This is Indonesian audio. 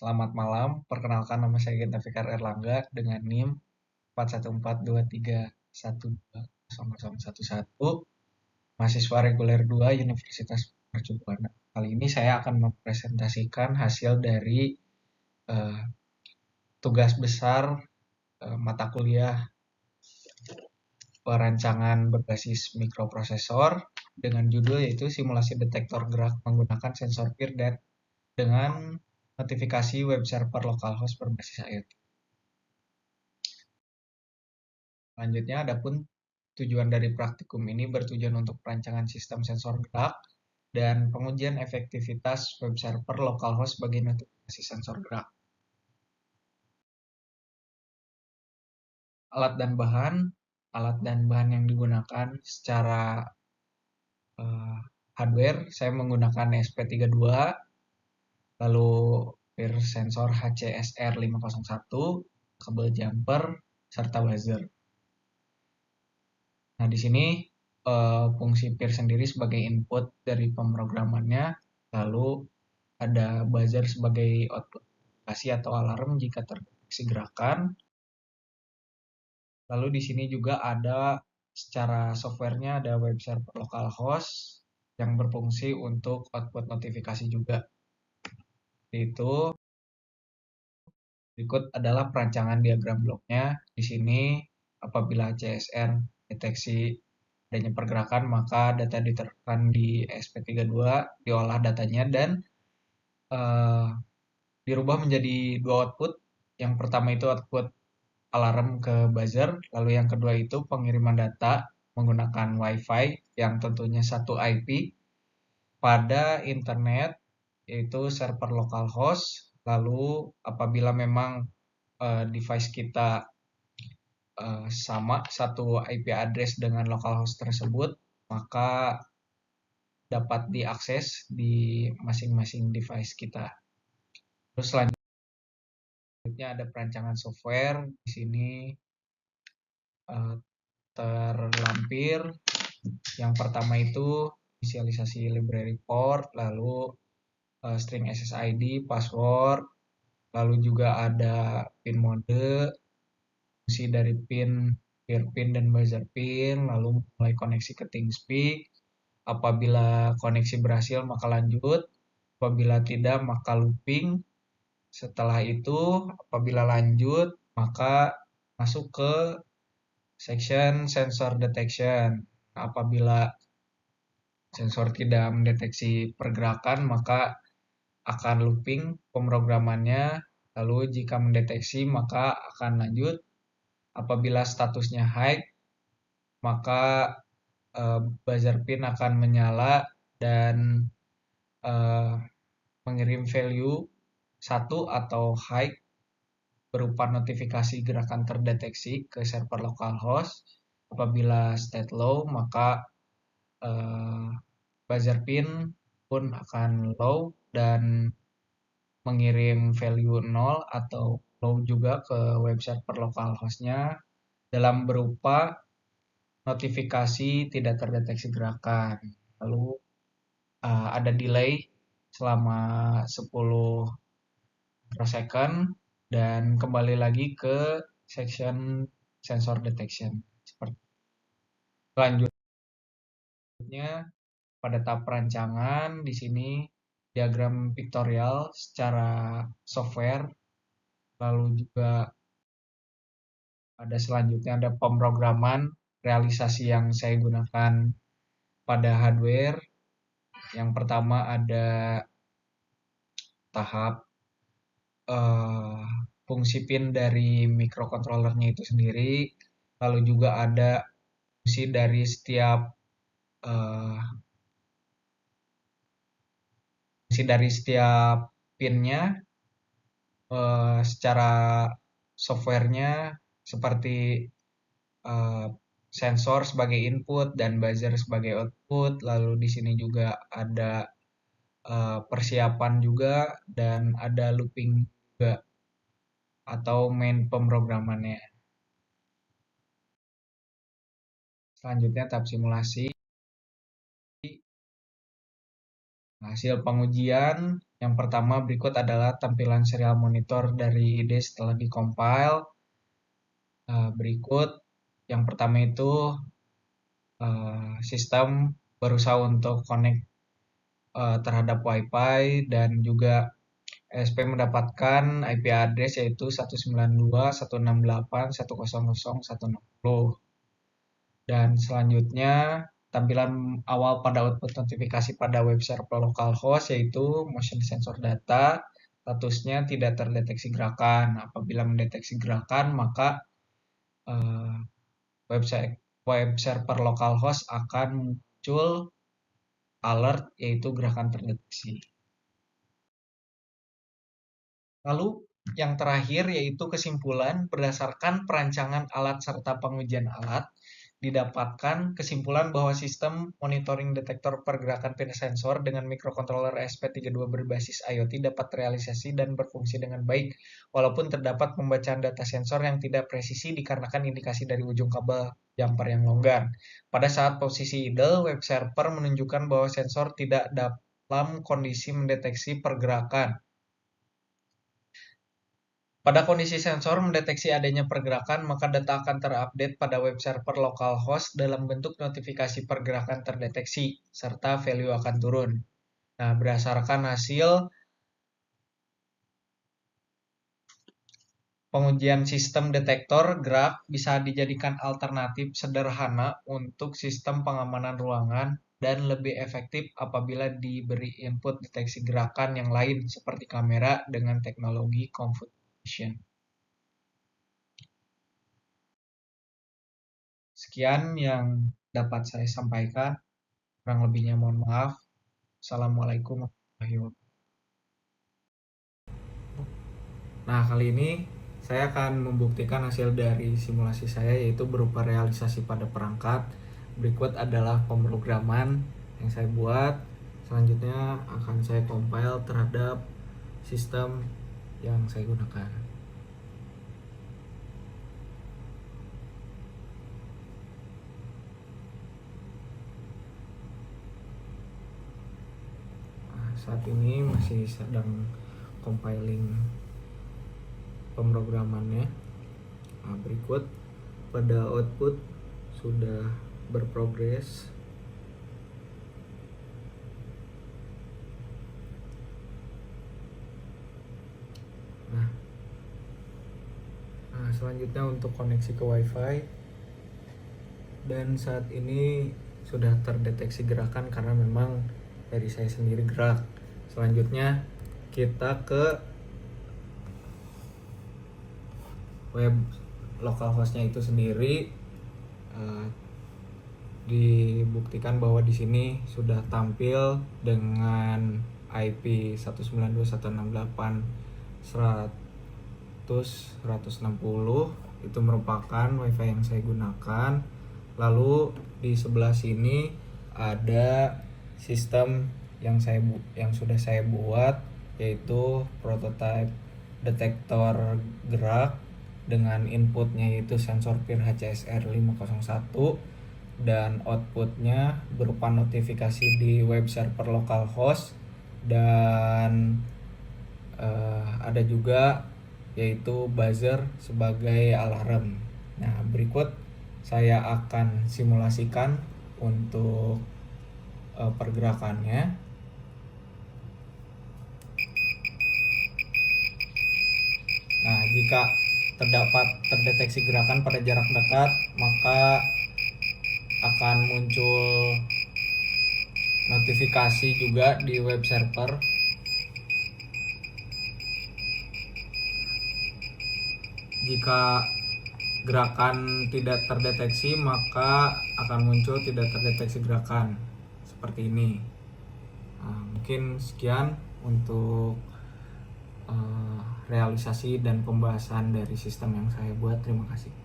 Selamat malam, perkenalkan nama saya Genta Fikar Erlangga dengan NIM 41423110011, mahasiswa reguler 2 Universitas Mercu Buana. Kali ini saya akan mempresentasikan hasil dari eh, tugas besar mata kuliah perancangan berbasis mikroprosesor dengan judul yaitu simulasi detektor gerak menggunakan sensor peer dan dengan notifikasi web server localhost berbasis IoT. Selanjutnya, adapun tujuan dari praktikum ini bertujuan untuk perancangan sistem sensor gerak dan pengujian efektivitas web server localhost sebagai notifikasi sensor gerak. Alat dan bahan yang digunakan secara hardware, saya menggunakan ESP32, lalu peer sensor HCSR501, kabel jumper, serta buzzer. Nah, di sini fungsi peer sendiri sebagai input dari pemrogramannya, lalu ada buzzer sebagai output notifikasi atau alarm jika terdeteksi gerakan. Lalu di sini juga ada secara softwarenya ada web server localhost yang berfungsi untuk output notifikasi juga. Itu berikut adalah perancangan diagram bloknya. Di sini apabila CSR deteksi adanya pergerakan, maka data diterapkan di SP32, diolah datanya dan dirubah menjadi dua output. Yang pertama itu output alarm ke buzzer, lalu yang kedua itu pengiriman data menggunakan WiFi yang tentunya satu IP pada internet, yaitu server localhost. Lalu apabila memang device kita sama satu IP address dengan localhost tersebut, maka dapat diakses di masing-masing device kita. Terus selanjutnya ada perancangan software. Di sini terlampir. Yang pertama itu inisialisasi library port, lalu string SSID, password, lalu juga ada pin mode, fungsi dari pin, peer pin dan buzzer pin, lalu mulai koneksi ke TeamSpeak. Apabila koneksi berhasil maka lanjut, apabila tidak maka looping. Setelah itu apabila lanjut maka masuk ke section sensor detection. Apabila sensor tidak mendeteksi pergerakan maka akan looping pemrogramannya, lalu jika mendeteksi maka akan lanjut. Apabila statusnya high maka buzzer pin akan menyala dan mengirim value 1 atau high berupa notifikasi gerakan terdeteksi ke server localhost. Apabila state low maka buzzer pin pun akan low dan mengirim value 0 atau low juga ke web server localhost-nya dalam berupa notifikasi tidak terdeteksi gerakan. Lalu ada delay selama 10 microsecond dan kembali lagi ke section sensor detection. Selanjutnya pada tahap perancangan di sini diagram pictorial secara software, lalu juga ada selanjutnya ada pemrograman realisasi yang saya gunakan pada hardware. Yang pertama ada tahap fungsi pin dari microcontrollernya itu sendiri, lalu juga ada fungsi dari setiap pinnya secara softwarenya seperti sensor sebagai input dan buzzer sebagai output. Lalu di sini juga ada persiapan juga dan ada looping juga atau main pemrogramannya. Selanjutnya tahap simulasi. Hasil pengujian Yang pertama berikut adalah tampilan serial monitor dari IDE setelah dikompil. Berikut yang pertama itu sistem berusaha untuk connect terhadap WiFi dan juga ESP mendapatkan IP address yaitu 192.168.100.160. Dan selanjutnya tampilan awal pada output notifikasi pada web server localhost yaitu motion sensor data, statusnya tidak terdeteksi gerakan. Apabila mendeteksi gerakan maka eh, web server localhost akan muncul alert yaitu gerakan terdeteksi. Lalu yang terakhir yaitu kesimpulan berdasarkan perancangan alat serta pengujian alat didapatkan kesimpulan bahwa sistem monitoring detektor pergerakan pindah sensor dengan microcontroller ESP32 berbasis IoT dapat terrealisasi dan berfungsi dengan baik walaupun terdapat pembacaan data sensor yang tidak presisi dikarenakan indikasi dari ujung kabel jumper yang longgar. Pada saat posisi idle, web server menunjukkan bahwa sensor tidak dalam kondisi mendeteksi pergerakan. Pada kondisi sensor mendeteksi adanya pergerakan, maka data akan terupdate pada web server localhost dalam bentuk notifikasi pergerakan terdeteksi, serta value akan turun. Nah, berdasarkan hasil pengujian sistem detektor gerak bisa dijadikan alternatif sederhana untuk sistem pengamanan ruangan dan lebih efektif apabila diberi input deteksi gerakan yang lain seperti kamera dengan teknologi computation. Sekian yang dapat saya sampaikan. Kurang lebihnya mohon maaf. Assalamualaikum warahmatullahi wabarakatuh. Nah, kali ini saya akan membuktikan hasil dari simulasi saya yaitu berupa realisasi pada perangkat. Berikut adalah pemrograman yang saya buat. Selanjutnya akan saya compile terhadap sistem yang saya gunakan. Saat ini masih sedang compiling pemrogramannya. Nah, berikut pada output sudah berprogres. Nah, selanjutnya untuk koneksi ke WiFi, dan saat ini sudah terdeteksi gerakan karena memang dari saya sendiri gerak. Selanjutnya kita ke web localhostnya itu sendiri. Dibuktikan bahwa di sini sudah tampil dengan IP 192.168.100.160. Itu merupakan WiFi yang saya gunakan. Lalu di sebelah sini ada sistem yang sudah saya buat yaitu prototype detektor gerak dengan inputnya yaitu sensor PIR HCSR 501 dan outputnya berupa notifikasi di web server localhost dan ada juga yaitu buzzer sebagai alarm. Nah, berikut saya akan simulasikan untuk pergerakannya. Nah, jika terdeteksi gerakan pada jarak dekat, maka akan muncul notifikasi juga di web server. Jika gerakan tidak terdeteksi, maka akan muncul tidak terdeteksi gerakan seperti ini. Nah, mungkin sekian untuk realisasi dan pembahasan dari sistem yang saya buat. Terima kasih.